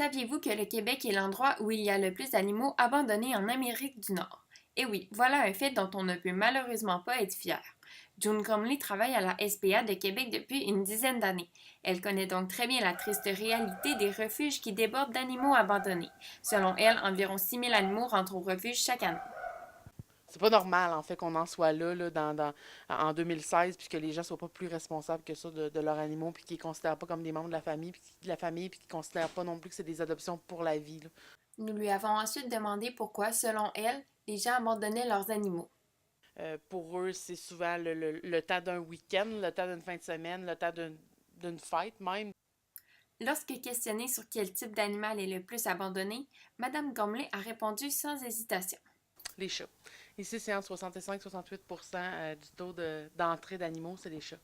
Saviez-vous que le Québec est l'endroit où il y a le plus d'animaux abandonnés en Amérique du Nord? Et oui, voilà un fait dont on ne peut malheureusement pas être fier. June Comley travaille à la SPA de Québec depuis une dizaine d'années. Elle connaît donc très bien la triste réalité des refuges qui débordent d'animaux abandonnés. Selon elle, environ 6 000 animaux rentrent au refuge chaque année. C'est pas normal, en fait, qu'on en soit là, en 2016, puis que les gens soient pas plus responsables que ça de leurs animaux, puis qu'ils les considèrent pas comme des membres de la famille, puis qu'ils considèrent pas non plus que c'est des adoptions pour la vie, là. Nous lui avons ensuite demandé pourquoi, selon elle, les gens abandonnaient leurs animaux. Pour eux, c'est souvent le temps d'un week-end, le temps d'une fin de semaine, le temps d'une fête même. Lorsque questionnée sur quel type d'animal est le plus abandonné, Madame Comley a répondu sans hésitation. Les chats. Ici, c'est entre 65-68% du taux d'entrée d'animaux, c'est les chats.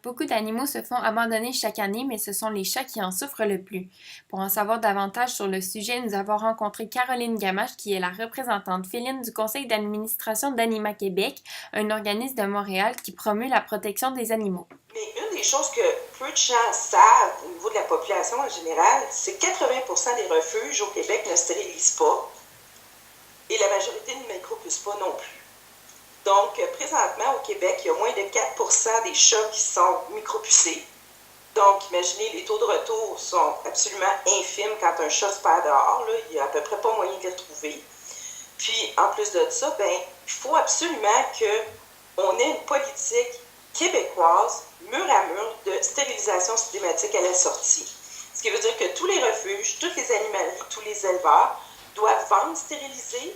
Beaucoup d'animaux se font abandonner chaque année, mais ce sont les chats qui en souffrent le plus. Pour en savoir davantage sur le sujet, nous avons rencontré Caroline Gamache, qui est la représentante féline du conseil d'administration d'Anima Québec, un organisme de Montréal qui promeut la protection des animaux. Mais une des choses que peu de gens savent au niveau de la population en général, c'est que 80% des refuges au Québec ne stérilisent pas et la majorité ne micropusent pas non plus. Donc, présentement, au Québec, il y a moins de 4% des chats qui sont micropucés. Donc, imaginez, les taux de retour sont absolument infimes quand un chat se perd dehors. Là, il n'y a à peu près pas moyen de les retrouver. Puis, en plus de ça, il faut absolument qu'on ait une politique québécoise, mur à mur, de stérilisation systématique à la sortie. Ce qui veut dire que tous les refuges, toutes les animaleries, tous les éleveurs doivent vendre stérilisés.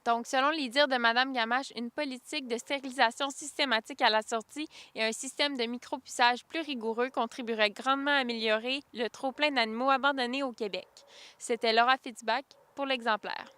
Donc, selon les dires de Mme Gamache, une politique de stérilisation systématique à la sortie et un système de micropuçage plus rigoureux contribueraient grandement à améliorer le trop-plein d'animaux abandonnés au Québec. C'était Laura Fitzbach pour l'Exemplaire.